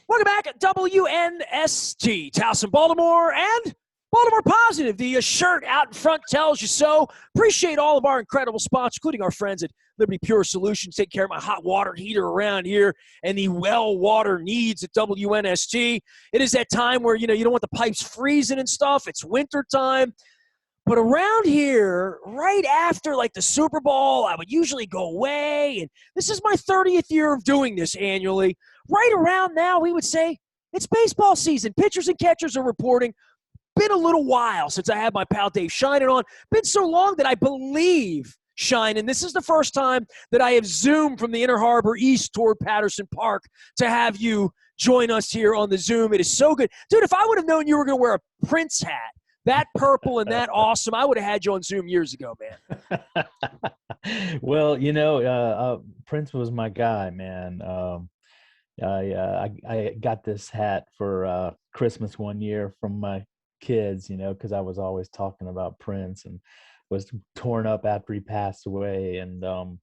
Welcome back at WNST, Towson, Baltimore, and Baltimore Positive. The shirt out in front tells you so. Appreciate all of our incredible sponsors, including our friends at Liberty Pure Solutions. Take care of my hot water heater around here and the well water needs at WNST. It is that time where, you don't want the pipes freezing and stuff. It's winter time. But around here, right after like the Super Bowl, I would usually go away. And this is my 30th year of doing this annually. Right around now, we would say it's baseball season. Pitchers and catchers are reporting. Been a little while since I had my pal Dave Sheinin on. Been so long that I believe, Sheinin, this is the first time that I have zoomed from the Inner Harbor East toward Patterson Park to have you join us here on the Zoom. It is so good. Dude, if I would have known you were going to wear a Prince hat, that purple and that awesome, I would have had you on Zoom years ago, man. Well, Prince was my guy, man. I got this hat for Christmas one year from my kids, because I was always talking about Prince and was torn up after he passed away. And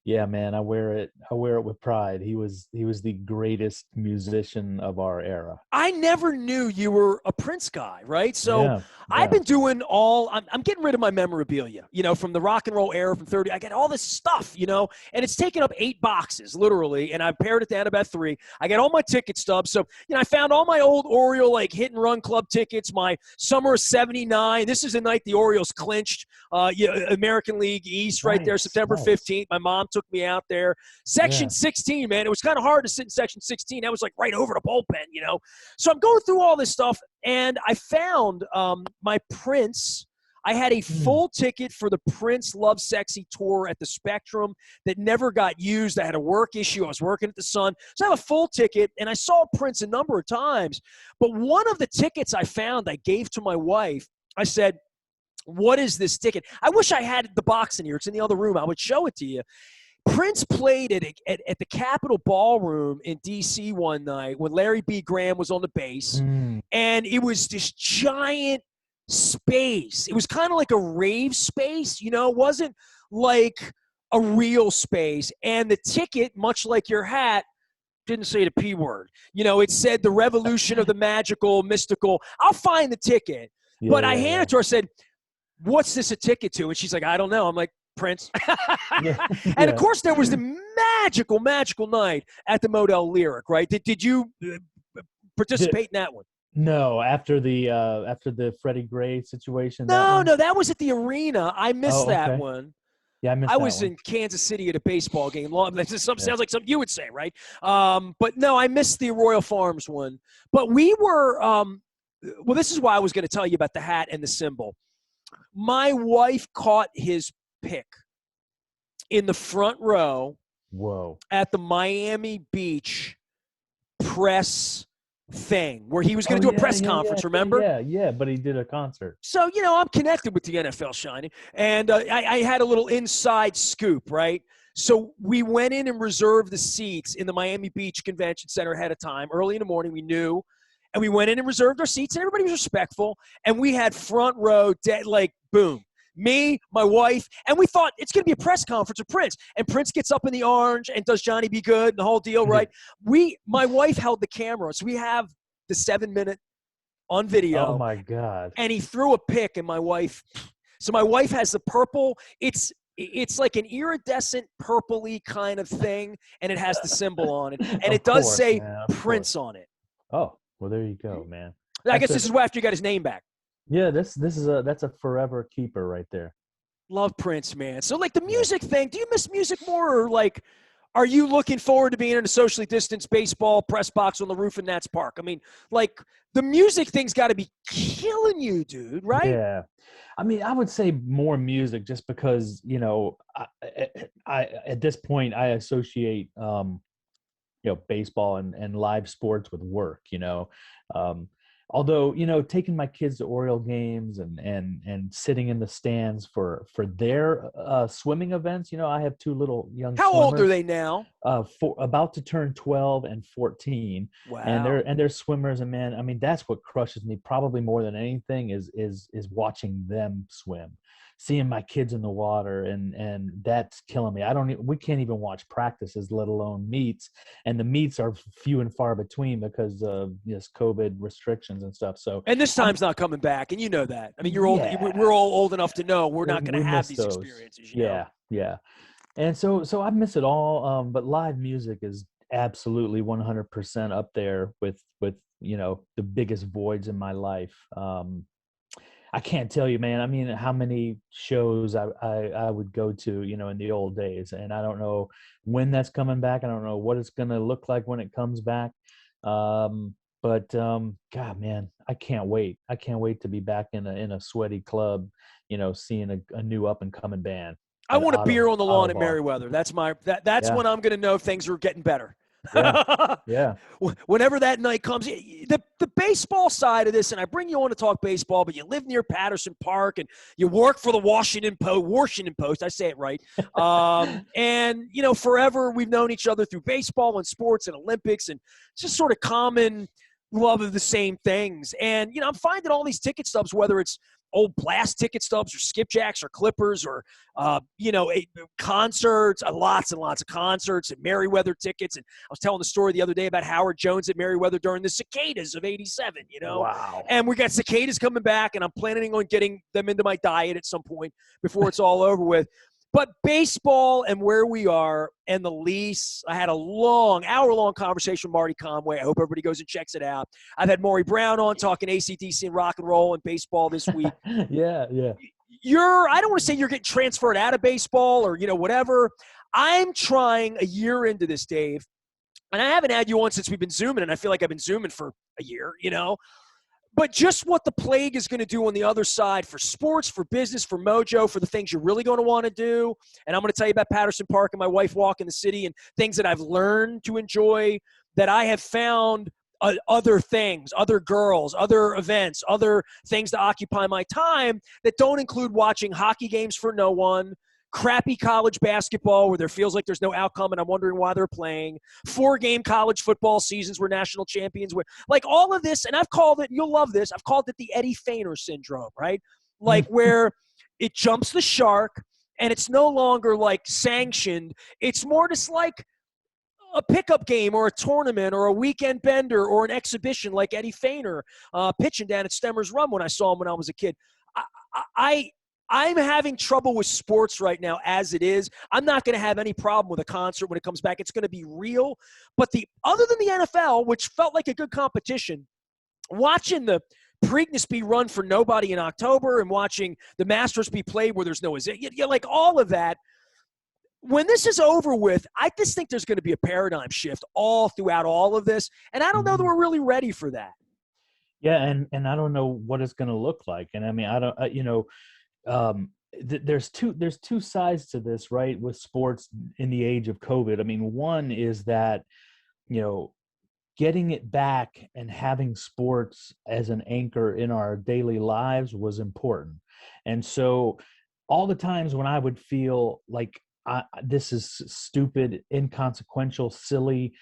yeah, man, I wear it with pride. He was the greatest musician of our era. I never knew you were a Prince guy, right? So Yeah. I've been doing I'm getting rid of my memorabilia, from the rock and roll era from 30. I got all this stuff, and it's taken up 8 boxes, literally, and I pared it down to about 3. I got all my ticket stubs. So, I found all my old Oriole, like, hit and run club tickets, my summer of 79. This is the night the Orioles clinched American League East right there, September 15th. My mom took me out there. Section 16, man. It was kind of hard to sit in section 16. That was like right over the bullpen, So I'm going through all this stuff, and I found my Prince. I had a full ticket for the Prince Love Sexy tour at the Spectrum that never got used. I had a work issue. I was working at the Sun. So I have a full ticket, and I saw Prince a number of times. But one of the tickets I found I gave to my wife. I said, what is this ticket? I wish I had the box in here. It's in the other room. I would show it to you. Prince played at the Capitol Ballroom in D.C. one night when Larry B. Graham was on the bass, and it was this giant space. It was kind of like a rave space, it wasn't like a real space. And the ticket, much like your hat, didn't say the P word. It said the revolution of the magical, mystical. I'll find the ticket. But I handed it to her, I said, what's this a ticket to? And she's like, I don't know. I'm like, Prince. And of course there was the magical night at the Model Lyric, right? Did you participate in that one? No, after the Freddie Gray situation. No, that was at the arena. I missed that one. Yeah, I was in Kansas City at a baseball game. Sounds like something you would say, right? But no, I missed the Royal Farms one. But we were well, this is why I was going to tell you about the hat and the symbol. My wife caught his pick in the front row. Whoa. At the Miami Beach press thing where he was going to do a press conference, remember? Yeah, but he did a concert. So, I'm connected with the NFL, Sheinin, and I had a little inside scoop, right? So we went in and reserved the seats in the Miami Beach Convention Center ahead of time. Early in the morning, we knew. And we went in and reserved our seats, and everybody was respectful. And we had front row, boom. Me, my wife, and we thought it's going to be a press conference of Prince. And Prince gets up in the orange and does Johnny Be Good and the whole deal, right? My wife held the camera, so we have the 7-minute on video. Oh, my God. And he threw a pick, and my wife has the purple. It's like an iridescent purpley kind of thing, and it has the symbol on it. And it does say Prince on it. Oh, well, there you go, man. I guess this is after you got his name back. Yeah, that's a forever keeper right there. Love Prince, man. So, like, the music thing, do you miss music more, or, like, are you looking forward to being in a socially distanced baseball press box on the roof in Nats Park? I mean, like, the music thing's got to be killing you, dude, right? Yeah. I mean, I would say more music just because, I at this point, I associate, baseball and live sports with work, although, taking my kids to Oriole games and sitting in the stands for their swimming events, I have 2 little young How swimmers, old are they now? About to turn 12 and 14. Wow. And they're swimmers, and man, I mean, that's what crushes me probably more than anything is watching them swim. seeing my kids in the water, and that's killing me. We can't even watch practices, let alone meets, and the meets are few and far between because of just COVID restrictions and stuff. So And this I'm time's not coming back, and you know that. I mean, you're old. yeah, We're all old enough to know we're not going we to have miss these those. experiences. Yeah, yeah. And so I miss it all. But live music is absolutely 100% up there with the biggest voids in my life. I can't tell you, man. I mean, how many shows I would go to, in the old days, and I don't know when that's coming back. I don't know what it's gonna look like when it comes back. But God, man, I can't wait. I can't wait to be back in a sweaty club, seeing a new up and coming band I at want a beer on the lawn in Bar. Merriweather. That's Yeah, when I'm going to know things are getting better. yeah, yeah. Whenever that night comes, the baseball side of this, and I bring you on to talk baseball, but you live near Patterson Park and you work for the Washington Post. I say it right. And forever we've known each other through baseball and sports and Olympics, and just sort of common love of the same things. And I'm finding all these ticket stubs, whether it's old blast ticket stubs or skipjacks or clippers or concerts, lots and lots of concerts and Merriweather tickets. And I was telling the story the other day about Howard Jones at Merriweather during the Cicadas of '87, Wow. and we got Cicadas coming back, and I'm planning on getting them into my diet at some point before it's all over with. But baseball and where we are and the lease, I had a hour-long conversation with Marty Conway. I hope everybody goes and checks it out. I've had Maury Brown on talking ACDC and rock and roll and baseball this week. Yeah, yeah. I don't want to say you're getting transferred out of baseball or, whatever. I'm trying a year into this, Dave, and I haven't had you on since we've been Zooming, and I feel like I've been Zooming for a year, But just what the plague is going to do on the other side for sports, for business, for mojo, for the things you're really going to want to do. And I'm going to tell you about Patterson Park and my wife walking the city and things that I've learned to enjoy, that I have found other things, other girls, other events, other things to occupy my time that don't include watching hockey games for no one, crappy college basketball where there feels like there's no outcome and I'm wondering why they're playing, 4-game college football seasons where national champions were, like all of this. And I've called it, you'll love this, I've called it the Eddie Feiner syndrome, right? Like where it jumps the shark and it's no longer like sanctioned. It's more just like a pickup game or a tournament or a weekend bender or an exhibition like Eddie Feiner pitching down at Stemmer's Run when I saw him when I was a kid. I'm having trouble with sports right now as it is. I'm not going to have any problem with a concert when it comes back. It's going to be real. But other than the NFL, which felt like a good competition, watching the Preakness be run for nobody in October and watching the Masters be played where there's no like all of that. When this is over with, I just think there's going to be a paradigm shift all throughout all of this. And I don't know that we're really ready for that. Yeah, and I don't know what it's going to look like. And I mean, I don't, there's two sides to this, right? With sports in the age of COVID. I mean, one is that, getting it back and having sports as an anchor in our daily lives was important. And so all the times when I would feel like this is stupid, inconsequential, silly,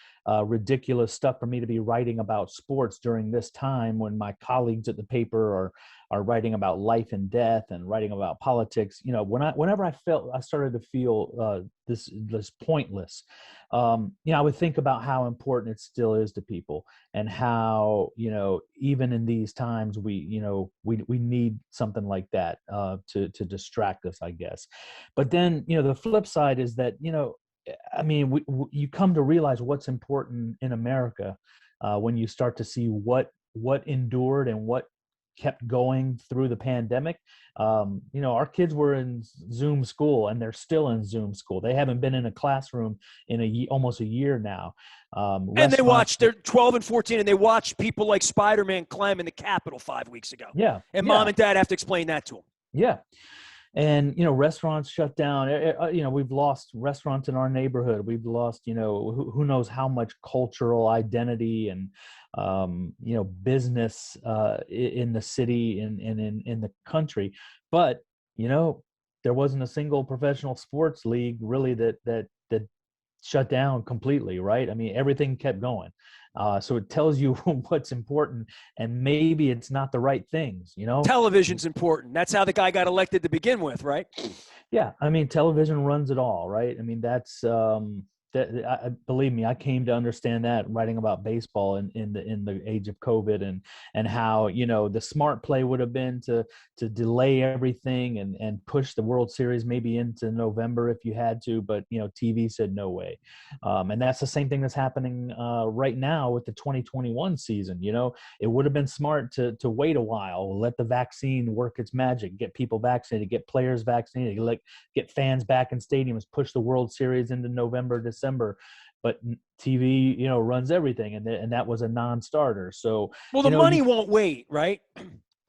ridiculous stuff for me to be writing about sports during this time when my colleagues at the paper are writing about life and death and writing about politics. Whenever I started to feel this pointless, I would think about how important it still is to people and how even in these times we need something like that to distract us, I guess. But then the flip side is that I mean, you come to realize what's important in America when you start to see what endured and what kept going through the pandemic. Our kids were in Zoom school and they're still in Zoom school. They haven't been in a classroom in almost a year now. And they're 12 and 14 and they watched people like Spider-Man climbing the Capitol 5 weeks ago. Yeah. And mom and dad have to explain that to them. Yeah. And restaurants shut down. We've lost restaurants in our neighborhood. We've lost who knows how much cultural identity and business in the city and in the country. But there wasn't a single professional sports league really that shut down completely, right? I mean, everything kept going. So it tells you what's important, and maybe it's not the right things, you know? Television's important. That's how the guy got elected to begin with, right? Yeah, I mean, television runs it all, right? I mean, that's believe me, I came to understand that writing about baseball in the age of COVID, and how, you know, the smart play would have been to delay everything and push the World Series maybe into November if you had to, but you know, TV said no way, and that's the same thing that's happening right now with the 2021 season. You know, it would have been smart to wait a while, let the vaccine work its magic, get people vaccinated, get players vaccinated, get fans back in stadiums, push the World Series into November, December. But TV, you know, runs everything, and that was a non-starter. So, Well, the you know, money won't wait, right?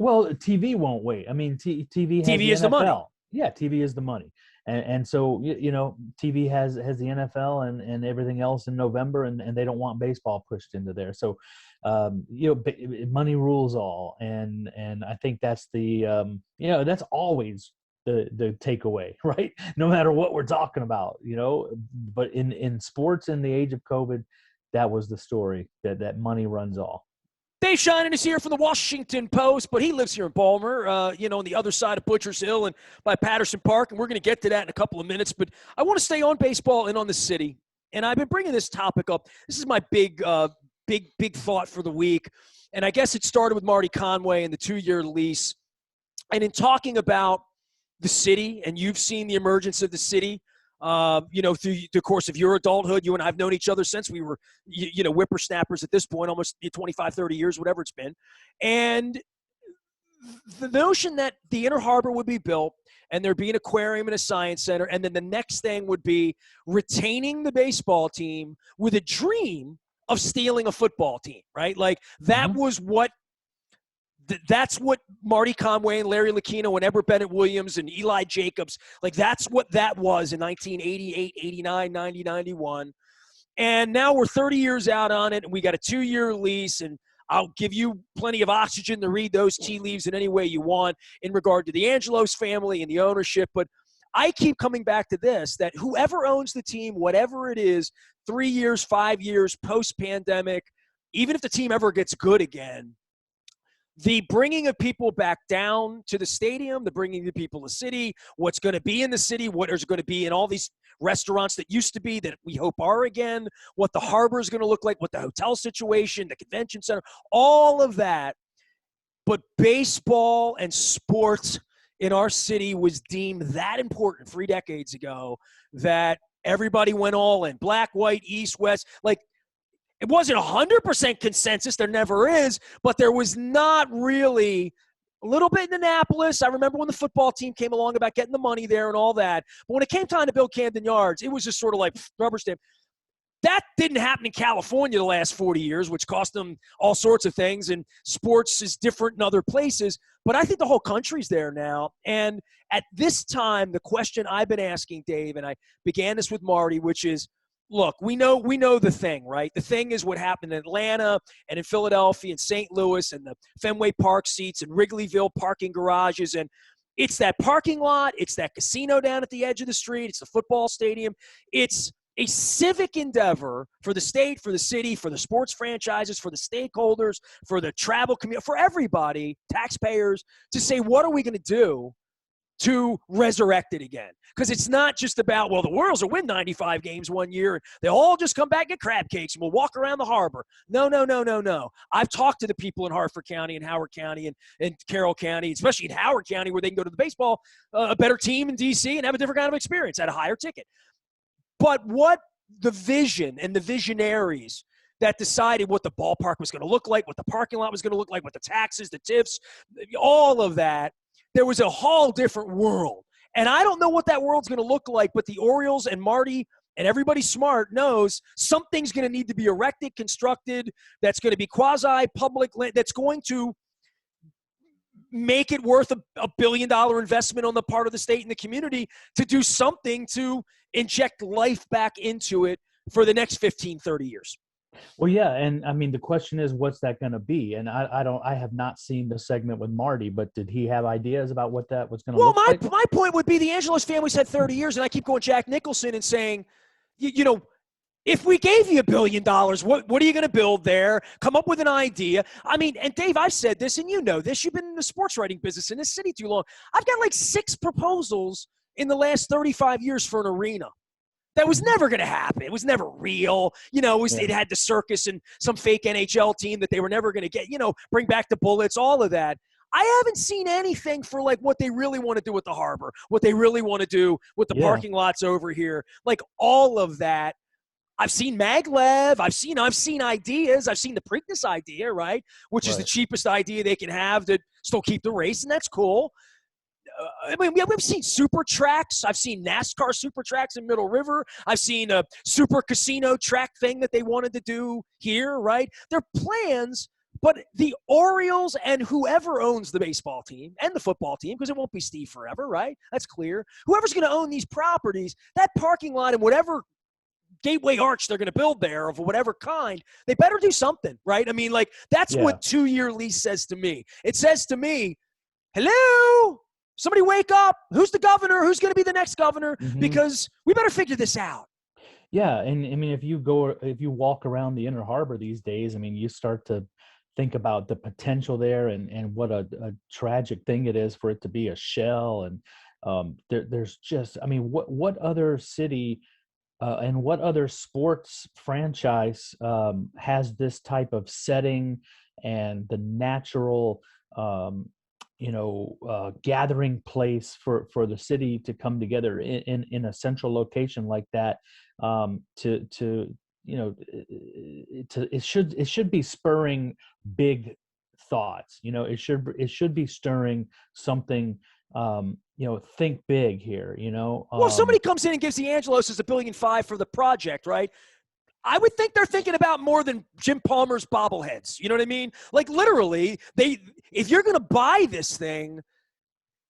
well, TV won't wait. I mean, TV has TV the is the money. NFL. Yeah, TV is the money, and so you know, TV has the NFL and everything else in November, and they don't want baseball pushed into there. So, you know, money rules all, and I think that's the you know, that's always the takeaway, right? No matter what we're talking about, you know. But in sports in the age of COVID, that was the story, that money runs all. Dave Sheinin is here from the Washington Post, but he lives here in Baltimore, you know, on the other side of Butcher's Hill and by Patterson Park, and we're going to get to that in a couple of minutes. But I want to stay on baseball and on the city, and I've been bringing this topic up. This is my big thought for the week, and I guess it started with Marty Conway and the 2-year lease. And in talking about the city, and you've seen the emergence of the city, you know, through the course of your adulthood. You and I have known each other since we were, you know, whippersnappers at this point, almost 25, 30 years, whatever it's been. And the notion that the Inner Harbor would be built and there'd be an aquarium and a science center, and then the next thing would be retaining the baseball team with a dream of stealing a football team, right? Like that was what that's what Marty Conway and Larry Lucchino and Edward Bennett Williams and Eli Jacobs, like that's what that was in 1988, 89, 90, 91. And now we're 30 years out on it, and we got a 2-year lease, and I'll give you plenty of oxygen to read those tea leaves in any way you want in regard to the Angelos family and the ownership. But I keep coming back to this, that whoever owns the team, whatever it is, 3 years, 5 years, post-pandemic, even if the team ever gets good again, the bringing of people back down to the stadium, the bringing the people to the city, what's going to be in the city, what is going to be in all these restaurants that used to be that we hope are again, what the harbor is going to look like, what the hotel situation, the convention center, all of that. But baseball and sports in our city was deemed that important 3 decades ago that everybody went all in. Black, white, east, west. Like, it wasn't 100% consensus. There never is, but there was not really. A little bit in Annapolis. I remember when the football team came along about getting the money there and all that. But when it came time to build Camden Yards, it was just sort of like rubber stamp. That didn't happen in California the last 40 years, which cost them all sorts of things, and sports is different in other places. But I think the whole country's there now. And at this time, the question I've been asking, Dave, and I began this with Marty, which is, look, we know the thing, right? The thing is what happened in Atlanta and in Philadelphia and St. Louis and the Fenway Park seats and Wrigleyville parking garages. And it's that parking lot. It's that casino down at the edge of the street. It's the football stadium. It's a civic endeavor for the state, for the city, for the sports franchises, for the stakeholders, for the travel community, for everybody, taxpayers, to say, what are we going to do to resurrect it again? Because it's not just about, well, the Royals will win 95 games one year, and they'll all just come back and get crab cakes, and we'll walk around the harbor. No. I've talked to the people in Hartford County and Howard County and Carroll County, especially in Howard County, where they can go to the baseball, a better team in D.C. and have a different kind of experience at a higher ticket. But what the vision and the visionaries that decided what the ballpark was going to look like, what the parking lot was going to look like, what the taxes, the tips, all of that, there was a whole different world. And I don't know what that world's going to look like, but the Orioles and Marty and everybody smart knows something's going to need to be erected, constructed, that's going to be quasi-public, that's going to make it worth a billion-dollar investment on the part of the state and the community to do something to inject life back into it for the next 15, 30 years. Well, yeah, and I mean the question is, what's that going to be? And I have not seen the segment with Marty, but did he have ideas about what that was going to look like? Well, my point would be the Angelos family's had 30 years, and I keep going Jack Nicholson and saying, you know, If we gave you $1 billion, what are you going to build there? Come up with an idea. I mean, and Dave, I've said this, and you know this. You've been in the sports writing business in this city too long. I've got like 6 proposals in the last 35 years for an arena. That was never going to happen. It was never real. You know, it had the circus and some fake NHL team that they were never going to get, you know, bring back the Bullets, all of that. I haven't seen anything for like what they really want to do with the harbor, what they really want to do with the parking lots over here. Like all of that. I've seen maglev. I've seen ideas. I've seen the Preakness idea, right? Which is the cheapest idea they can have to still keep the race, and that's cool. I mean, we've seen super tracks. I've seen NASCAR super tracks in Middle River. I've seen a super casino track thing that they wanted to do here, right? They're plans, but the Orioles and whoever owns the baseball team and the football team, because it won't be Steve forever, right? That's clear. Whoever's going to own these properties, that parking lot and whatever gateway arch they're going to build there of whatever kind, they better do something, right? I mean, like, that's what 2-year lease says to me. It says to me, hello, somebody wake up. Who's the governor? Who's going to be the next governor? Because we better figure this out. Yeah, and I mean, if you walk around the Inner Harbor these days, I mean, you start to think about the potential there and what a tragic thing it is for it to be a shell. And there's just, I mean, what other city and what other sports franchise has this type of setting and the natural, gathering place for the city to come together in a central location like that? It should be spurring big thoughts. You know, it should be stirring something. Think big here, Well, if somebody comes in and gives the Angelos $1.5 billion for the project, right? I would think they're thinking about more than Jim Palmer's bobbleheads. You know what I mean? Like, literally, if you're going to buy this thing,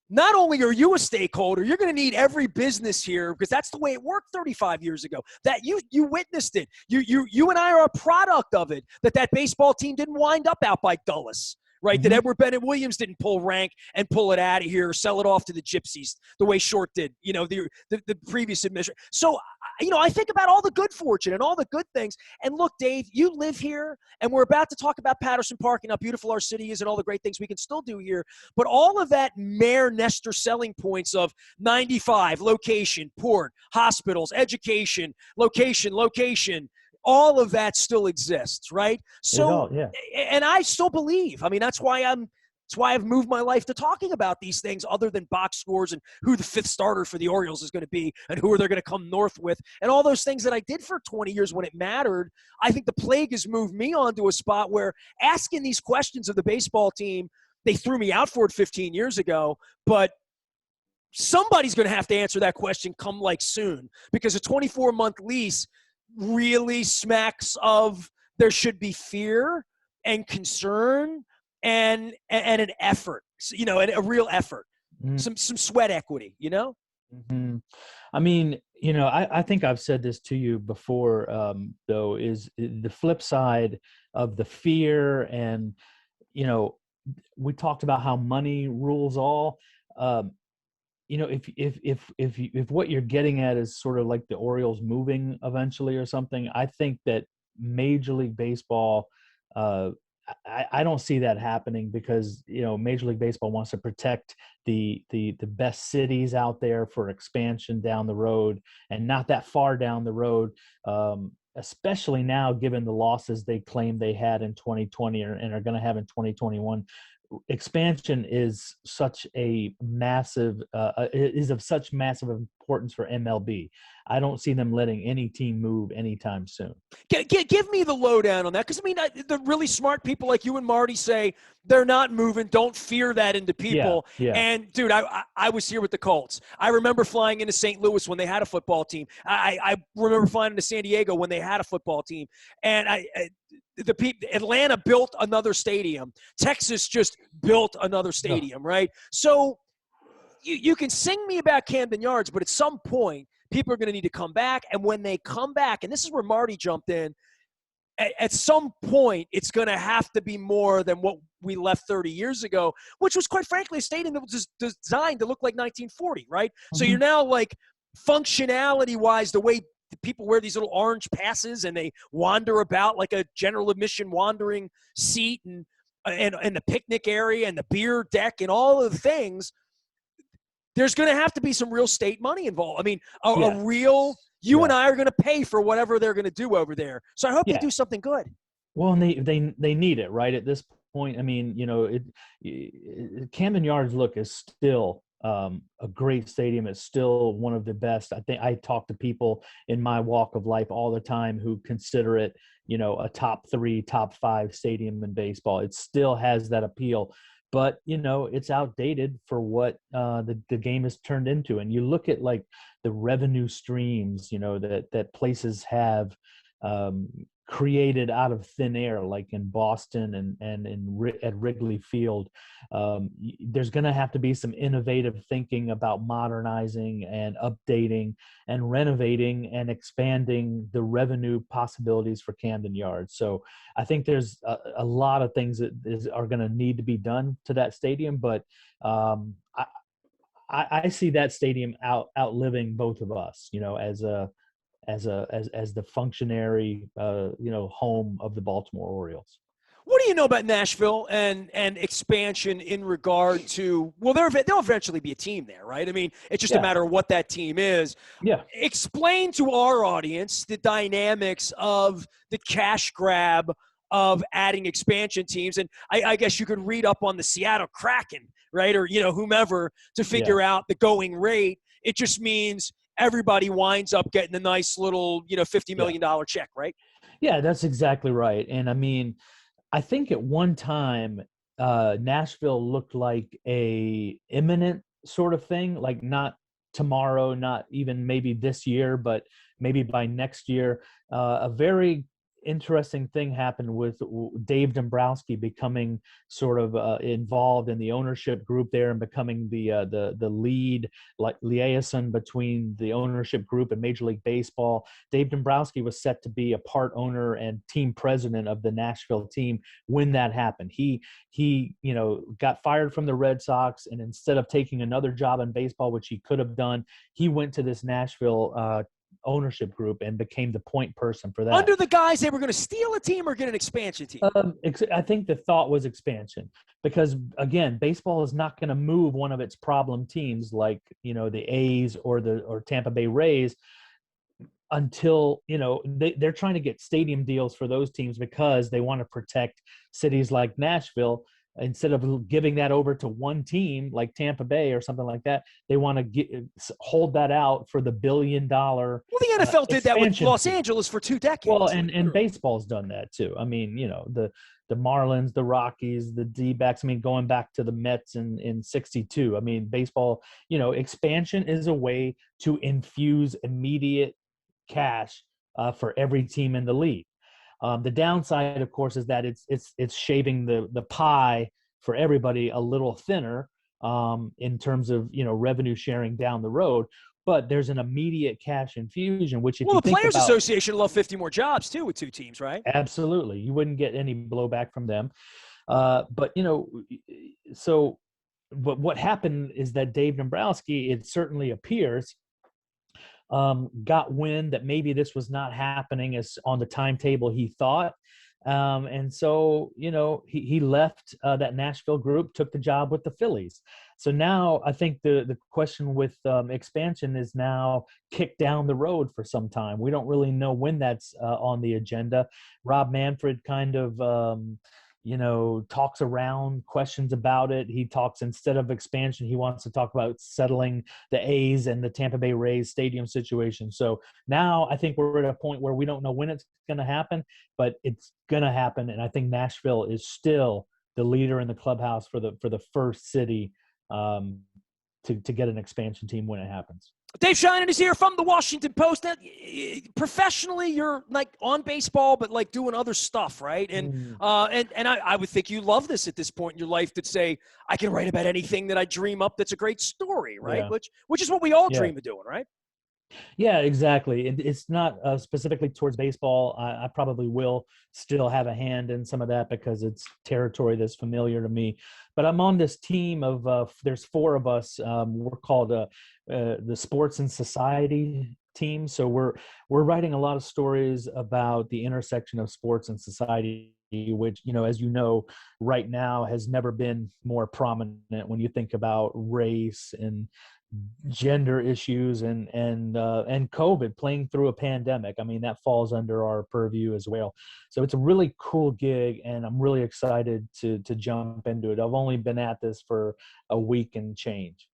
not only are you a stakeholder, you're going to need every business here, because that's the way it worked 35 years ago. That you witnessed it. You and I are a product of it. That baseball team didn't wind up out by Dulles. Right, that Edward Bennett Williams didn't pull rank and pull it out of here, or sell it off to the gypsies the way Short did, you know, the previous administration. So, I think about all the good fortune and all the good things. And look, Dave, you live here, and we're about to talk about Patterson Park and how beautiful our city is and all the great things we can still do here. But all of that Mayor Nestor selling points of 95, location, port, hospitals, education, location, all of that still exists, right? So, and I still believe. I mean, that's why I've moved my life to talking about these things, other than box scores and who the 5th starter for the Orioles is going to be and who are they going to come north with, and all those things that I did for 20 years when it mattered. I think the plague has moved me onto a spot where asking these questions of the baseball team, they threw me out for it 15 years ago, but somebody's going to have to answer that question come like soon, because a 24-month lease really smacks of there should be fear and concern and an effort, and a real effort, some sweat equity, I mean, I think I've said this to you before, though, is the flip side of the fear. And, we talked about how money rules all. If what you're getting at is sort of like the Orioles moving eventually or something, I think that Major League Baseball, I don't see that happening, because Major League Baseball wants to protect the best cities out there for expansion down the road, and not that far down the road, especially now given the losses they claim they had in 2020 and are going to have in 2021. Expansion is such a massive is of such massive importance for MLB. I don't see them letting any team move anytime soon. Give me the lowdown on that, because I mean, the really smart people like you and Marty say they're not moving. Don't fear that into people. Yeah. And dude, I was here with the Colts. I remember flying into St. Louis when they had a football team. I remember flying into San Diego when they had a football team. And Atlanta built another stadium. Texas just built another stadium, right? So you can sing me about Camden Yards, but at some point, people are going to need to come back. And when they come back, and this is where Marty jumped in, at some point, it's going to have to be more than what we left 30 years ago, which was, quite frankly, a stadium that was designed to look like 1940, right? So you're now, like, functionality-wise, the way the people wear these little orange passes and they wander about like a general admission wandering seat, and the picnic area and the beer deck and all of the things. There's going to have to be some real state money involved. I mean, a real, you and I are going to pay for whatever they're going to do over there. So I hope they do something good. Well, and they need it, right? At this point, I mean, Camden Yards, look, is still a great stadium. It's still one of the best. I think I talk to people in my walk of life all the time who consider it, a top 3, top 5 stadium in baseball. It still has that appeal, but it's outdated for what the game has turned into. And you look at like the revenue streams, that places have created out of thin air, like in Boston and at Wrigley Field. There's going to have to be some innovative thinking about modernizing and updating and renovating and expanding the revenue possibilities for Camden Yards. So I think there's a lot of things that are going to need to be done to that stadium, but I see that stadium outliving both of us, as the functionary, home of the Baltimore Orioles. What do you know about Nashville and expansion in regard to, well, they'll eventually be a team there, right? I mean, it's just a matter of what that team is. Yeah. Explain to our audience the dynamics of the cash grab of adding expansion teams. And I guess you could read up on the Seattle Kraken, right? Or, whomever, to figure out the going rate. It just means everybody winds up getting a nice little, $50 million check, right? Yeah, that's exactly right. And I mean, I think at one time, Nashville looked like a imminent sort of thing, like not tomorrow, not even maybe this year, but maybe by next year. A very interesting thing happened with Dave Dombrowski becoming sort of involved in the ownership group there and becoming the lead liaison between the ownership group and Major League Baseball. Dave Dombrowski was set to be a part owner and team president of the Nashville team when that happened. He got fired from the Red Sox, and instead of taking another job in baseball, which he could have done, he went to this Nashville ownership group and became the point person for that. Under the guise they were going to steal a team or get an expansion team? I think the thought was expansion, because again, baseball is not going to move one of its problem teams like the A's or Tampa Bay Rays until they're trying to get stadium deals for those teams because they want to protect cities like Nashville. Instead of giving that over to one team like Tampa Bay or something like that, they want to hold that out for the $1 billion. Well, the NFL did that with Los Angeles for 2 decades. Well, and baseball's done that too. I mean, the Marlins, the Rockies, the D-backs. I mean, going back to the Mets in '62. I mean, baseball. Expansion is a way to infuse immediate cash for every team in the league. The downside, of course, is that it's shaving the pie for everybody a little thinner in terms of revenue sharing down the road. But there's an immediate cash infusion, which the Players Association love 50 more jobs too with 2 teams, right? Absolutely, you wouldn't get any blowback from them. But what happened is that Dave Dombrowski, it certainly appears, got wind that maybe this was not happening as on the timetable he thought. And so, he left that Nashville group, took the job with the Phillies. So now I think the question with expansion is now kicked down the road for some time. We don't really know when that's on the agenda. Rob Manfred kind of talks around questions about it. He talks, instead of expansion, he wants to talk about settling the A's and the Tampa Bay Rays stadium situation. So now I think we're at a point where we don't know when it's going to happen, but it's going to happen. And I think Nashville is still the leader in the clubhouse for the first city to get an expansion team when it happens. Dave Sheinin is here from the Washington Post. Now, professionally, you're like on baseball, but like doing other stuff, right? And I would think you love this at this point in your life, to say, I can write about anything that I dream up that's a great story, right? Yeah. Which is what we all dream of doing, right? Yeah, exactly. It's not specifically towards baseball. I probably will still have a hand in some of that because it's territory that's familiar to me. But I'm on this team of there's 4 of us. We're called the Sports and Society teams. So we're writing a lot of stories about the intersection of sports and society, which, as you know, right now has never been more prominent when you think about race and gender issues and COVID, playing through a pandemic. I mean, that falls under our purview as well. So it's a really cool gig, and I'm really excited to jump into it. I've only been at this for a week and change.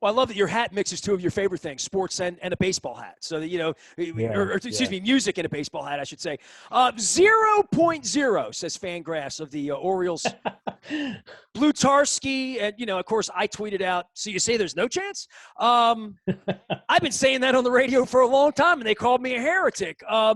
Well, I love that your hat mixes two of your favorite things, sports and a baseball hat. So that, Yeah, or excuse yeah. me, music and a baseball hat, I should say. 0.0, says Fangraphs of the Orioles. Blutarski, and, of course, I tweeted out, so you say there's no chance? I've been saying that on the radio for a long time, and they called me a heretic. As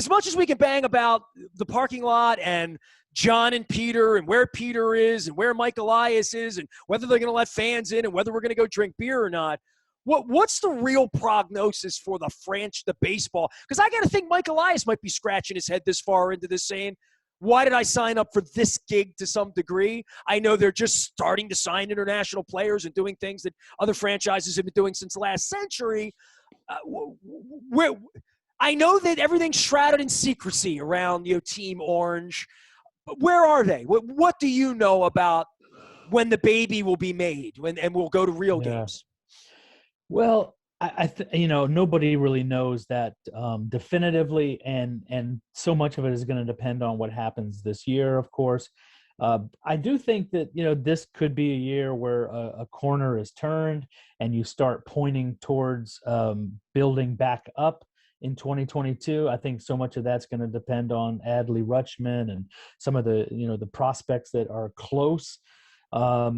much as we can bang about the parking lot and John and Peter and where Peter is and where Mike Elias is and whether they're going to let fans in and whether we're going to go drink beer or not, what's the real prognosis for the baseball? Because I got to think Mike Elias might be scratching his head this far into this saying, why did I sign up for this gig to some degree? I know they're just starting to sign international players and doing things that other franchises have been doing since last century. I know that everything's shrouded in secrecy around Team Orange. But where are they? What do you know about when the baby will be made and we'll go to real games? Well, nobody really knows that definitively, and so much of it is going to depend on what happens this year, of course. I do think that, this could be a year where a corner is turned and you start pointing towards building back up in 2022. I think so much of that's going to depend on Adley Rutschman and some of the, the prospects that are close. But, I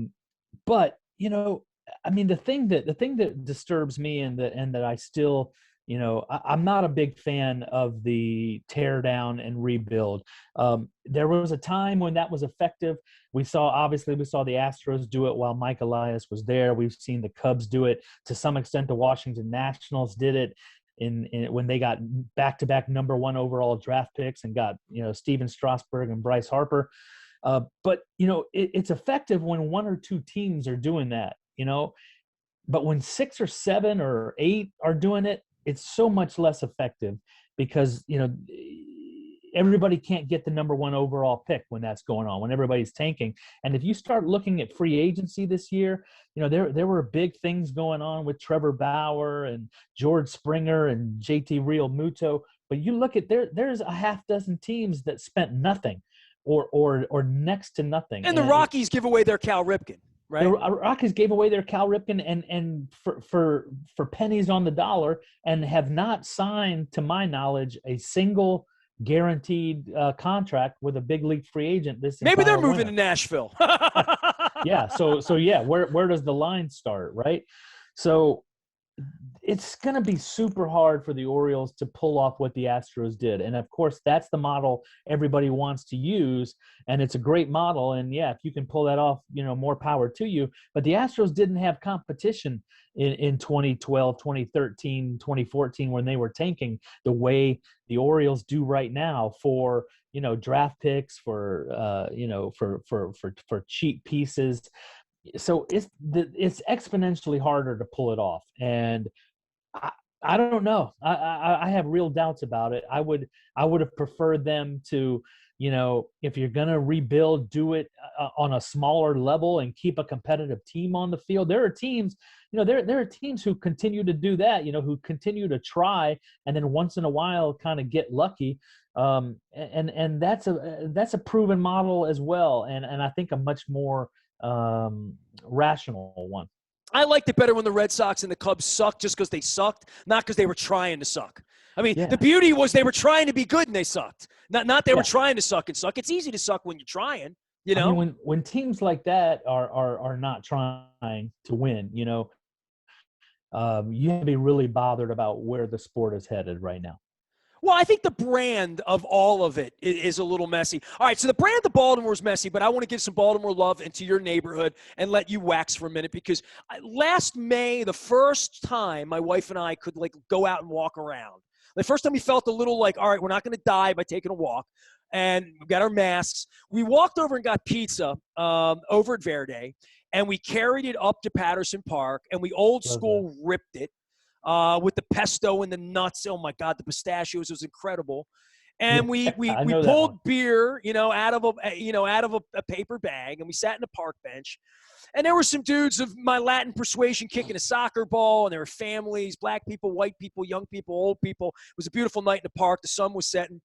mean, the thing that disturbs me and that I still, I'm not a big fan of the tear down and rebuild. There was a time when that was effective. We saw the Astros do it while Mike Elias was there. We've seen the Cubs do it. To some extent, the Washington Nationals did it when they got back-to-back number 1 overall draft picks and got, Steven Strasburg and Bryce Harper. But, it's effective when 1 or 2 teams are doing that, but when 6 or 7 or 8 are doing it, it's so much less effective because, everybody can't get the number 1 overall pick when that's going on, when everybody's tanking. And if you start looking at free agency this year, there were big things going on with Trevor Bauer and George Springer and JT Realmuto. But you look at there's a half dozen teams that spent nothing or next to nothing. And the Rockies give away their Cal Ripken. Right. The Rockies gave away their Cal Ripken and for pennies on the dollar, and have not signed, to my knowledge, a single guaranteed contract with a big league free agent. Maybe they're moving to Nashville. Yeah. So yeah, where does the line start, right? So it's going to be super hard for the Orioles to pull off what the Astros did. And of course, that's the model everybody wants to use. And it's a great model. And yeah, if you can pull that off, more power to you. But the Astros didn't have competition in 2012, 2013, 2014, when they were tanking the way the Orioles do right now for, draft picks, for cheap pieces. So it's exponentially harder to pull it off. And I don't know. I have real doubts about it. I would have preferred them to, if you're going to rebuild, do it on a smaller level and keep a competitive team on the field. There are teams, there are teams who continue to do that, who continue to try and then once in a while kind of get lucky. And that's a proven model as well. And I think a much more rational one. I liked it better when the Red Sox and the Cubs sucked just because they sucked, not because they were trying to suck. I mean, The beauty was they were trying to be good and they sucked. Not they were trying to suck and suck. It's easy to suck when you're trying, I mean, when teams like that are not trying to win, you have to be really bothered about where the sport is headed right now. Well, I think the brand of all of it is a little messy. All right, so the brand of Baltimore is messy, but I want to give some Baltimore love into your neighborhood and let you wax for a minute because last May, the first time my wife and I could go out and walk around, the first time we felt a little like, all right, we're not going to die by taking a walk, and we got our masks. We walked over and got pizza over at Verde, and we carried it up to Patterson Park, and we old Love that. school ripped it with the pesto and the nuts. Oh my God, the pistachios was incredible. Yeah, And I we know that one. pulled beer, out of a paper bag, and we sat in the park bench. And there were some dudes of my Latin persuasion kicking a soccer ball, and there were families, black people, white people, young people, old people. It was a beautiful night in the park. The sun was setting.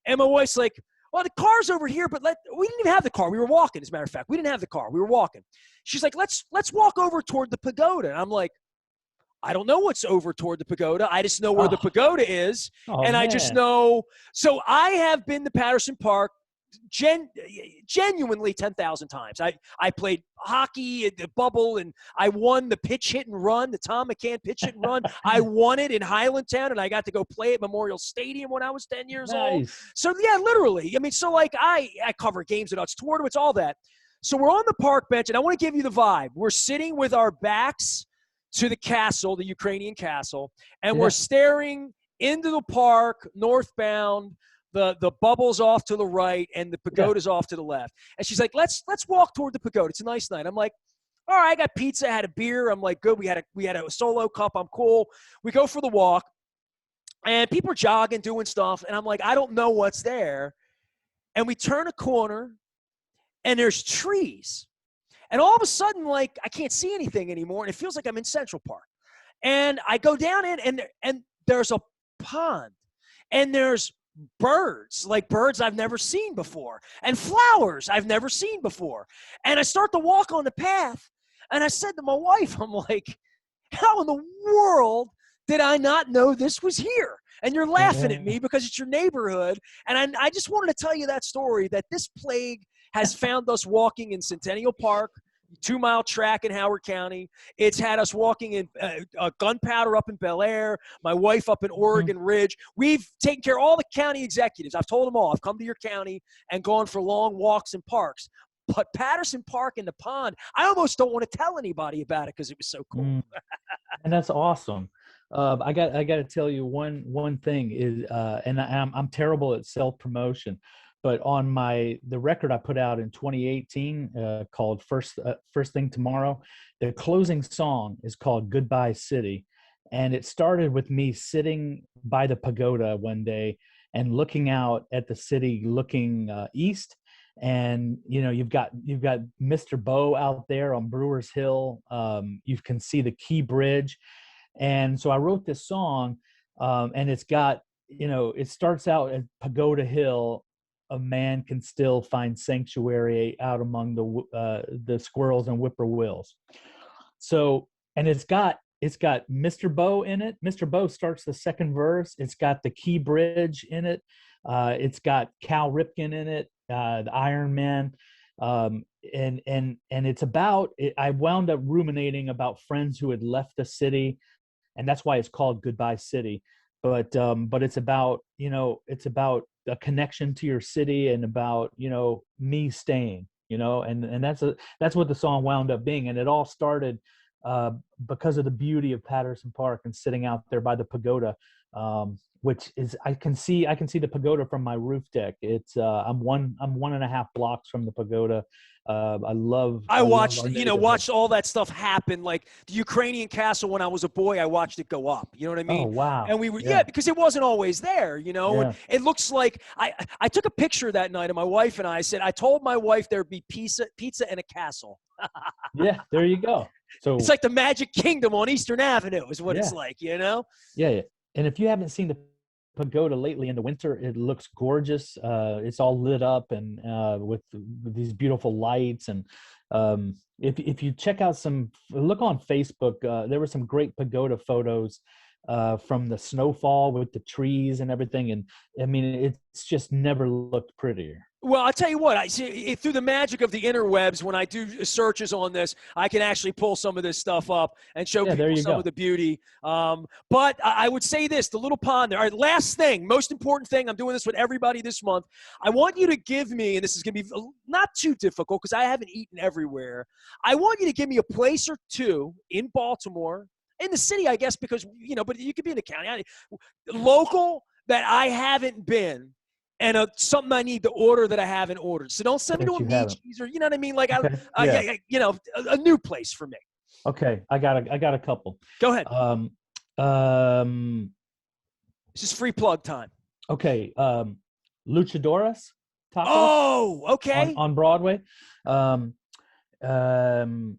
And my wife's like, well, the car's over here, but we didn't even have the car. We were walking, as a matter of fact. We didn't have the car. We were walking. She's like, let's walk over toward the pagoda. And I'm like, I don't know what's over toward the pagoda. I just know where the Oh, pagoda is. oh And I just man. know. So I have been to Patterson Park genuinely 10,000 times. I played hockey at the bubble, and I won the pitch hit and run, the Tom McCann pitch hit and run. I won it in Highlandtown, and I got to go play at Memorial Stadium when I was 10 years old. Nice. So yeah, literally. I mean, so like I cover games and nuts, tournaments, all that. So we're on the park bench, and I want to give you the vibe. We're sitting with our backs to the castle, the Ukrainian castle, and we're staring into the park, northbound. The bubble's off to the right, and the pagoda's off to the left. And she's like, let's walk toward the pagoda. It's a nice night. I'm like, all right, I got pizza, I had a beer. I'm like, good. We had a solo cup. I'm cool. We go for the walk, and people are jogging, doing stuff. And I'm like, I don't know what's there. And we turn a corner, and there's trees. And all of a sudden, like, I can't see anything anymore, and it feels like I'm in Central Park. And I go down in, and there's a pond, and there's birds, like birds I've never seen before, and flowers I've never seen before. And I start to walk on the path, and I said to my wife, I'm like, how in the world did I not know this was here? And you're laughing at me because it's your neighborhood. And I just wanted to tell you that story, that this plague has found us walking in Centennial Park, 2 Mile track in Howard County. It's had us walking in Gunpowder up in Bel Air, my wife up in Oregon Ridge. We've taken care of all the county executives. I've told them all, I've come to your county and gone for long walks in parks. But Patterson Park and the pond, I almost don't want to tell anybody about it because it was so cool. And that's awesome. I got to tell you one thing is, and I'm terrible at self promotion, but on the record I put out in 2018 called First Thing Tomorrow, the closing song is called Goodbye City, and it started with me sitting by the pagoda one day and looking out at the city, looking east. And you've got Mr. Bow out there on Brewers Hill. You can see the Key Bridge, and so I wrote this song, and it's got it starts out at Pagoda Hill. A man can still find sanctuary out among the squirrels and whippoorwills. So, and it's got Mr. Bow in it. Mr. Bow starts the second verse. It's got the Key Bridge in it. It's got Cal Ripken in it, the Iron Man, and it's about. I wound up ruminating about friends who had left the city, and that's why it's called Goodbye City. But it's about it's about a connection to your city and about me staying, and that's what the song wound up being, and it all started because of the beauty of Patterson Park and sitting out there by the pagoda. Which is I can see the pagoda from my roof deck. It's I'm 1.5 blocks from the pagoda. I watched all that stuff happen. Like the Ukrainian castle when I was a boy, I watched it go up. You know what I mean? Oh wow! And we were because it wasn't always there. And it looks like I took a picture that night of my wife and I said I told my wife there'd be pizza and a castle. Yeah, there you go. So it's like the Magic Kingdom on Eastern Avenue is what it's like. Yeah. And if you haven't seen the pagoda lately in the winter, it looks gorgeous. It's all lit up and with these beautiful lights. And if you check out look on Facebook, there were some great pagoda photos from the snowfall with the trees and everything. And I mean, it's just never looked prettier. Well, I'll tell you what, I see through the magic of the interwebs, when I do searches on this, I can actually pull some of this stuff up and show people some of the beauty. But I would say this, the little pond there. All right, last thing, most important thing, I'm doing this with everybody this month. I want you to give me, and this is going to be not too difficult because I haven't eaten everywhere. I want you to give me a place or two in Baltimore, in the city, I guess, because, but you could be in the county, local that I haven't been. and something I need to order that I haven't ordered. So don't send me to a That you meat haven't. cheese or, you know what I mean? Like, Okay. Yeah. a new place for me. Okay. I got a couple. Go ahead. Um, um, This is free plug time. okay. Luchadores tacos Oh, okay. on Broadway. Um, um,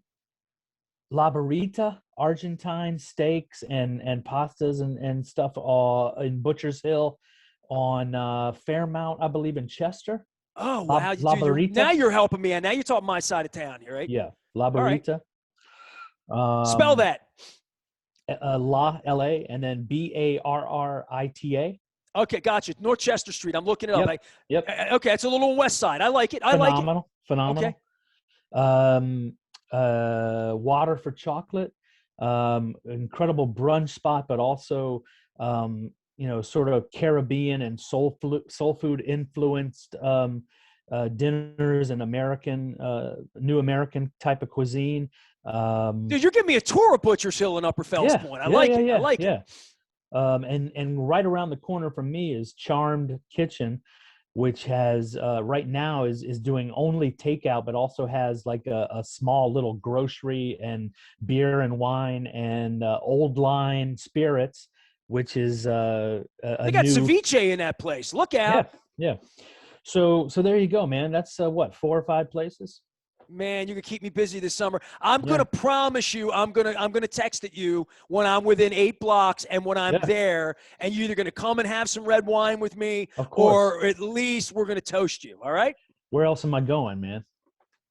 La Burrita, Argentine steaks and pastas and stuff in Butcher's Hill on Fairmount, I believe, in Chester. Oh, La, wow. La Now Burrita. you're helping me. And now you're talking my side of town here, right? Yeah, La All right. Burrita. Spell that. La LA and then Barrita. Okay, gotcha. North Chester Street. I'm looking it up. Yep. Yep. Okay, it's a little west side. I like it. Phenomenal. Okay. Water for chocolate. Incredible brunch spot, but also sort of Caribbean and soul food influenced dinners and new American type of cuisine. Dude, you're giving me a tour of Butcher's Hill and Upper Fells Point. I like it. And right around the corner from me is Charmed Kitchen, which has right now is doing only takeout, but also has like a small little grocery and beer and wine and old line spirits, which is they got ceviche in that place. Look out. Yeah. So there you go, man. That's 4 or 5 places. Man, you can keep me busy this summer. I'm gonna promise you, I'm gonna text at you when I'm within 8 blocks and when I'm there, and you're either gonna come and have some red wine with me, or at least we're gonna toast you. All right? Where else am I going, man?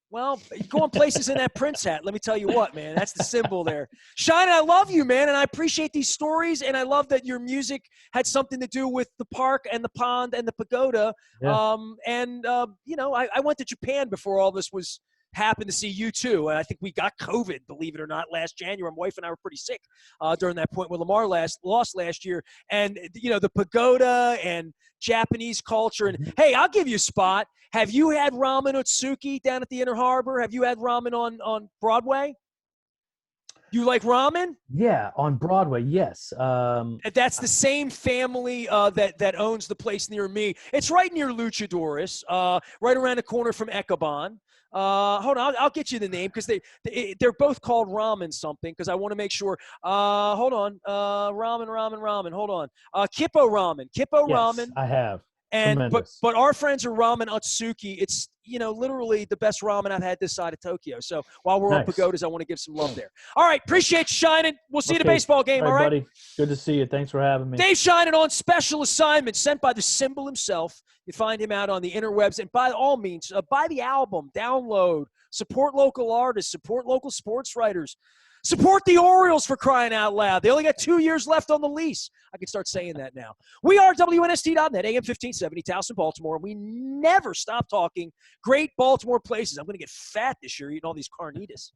Well, going places in that Prince hat. Let me tell you what, man. That's the symbol there. Sheinin, I love you, man, and I appreciate these stories, and I love that your music had something to do with the park and the pond and the pagoda. Yeah. I went to Japan before all this was happened to see you too. And I think we got COVID, believe it or not, last January. My wife and I were pretty sick during that point when Lamar lost last year. And, the pagoda and Japanese culture. And, hey, I'll give you a spot. Have you had ramen Otsuki down at the Inner Harbor? Have you had ramen on Broadway? You like ramen? Yeah, on Broadway, yes. That's the same family that owns the place near me. It's right near Luchadores, right around the corner from Ecobon. Hold on, I'll get you the name because they're both called ramen something because I want to make sure. Hold on, ramen. Hold on, Kippo ramen. Yes, I have. And but our friends are Ramen Otsuki. It's literally the best ramen I've had this side of Tokyo. So while we're on pagodas, I want to give some love there. All right, appreciate you, Sheinin. We'll see you at a baseball game. All right, buddy. Good to see you. Thanks for having me. Dave Sheinin on special assignment sent by the symbol himself. You find him out on the interwebs, and by all means, buy the album, download, support local artists, support local sports writers. Support the Orioles, for crying out loud. They only got 2 years left on the lease. I can start saying that now. We are WNST.net, AM 1570, Towson, Baltimore. We never stop talking great Baltimore places. I'm going to get fat this year eating all these carnitas.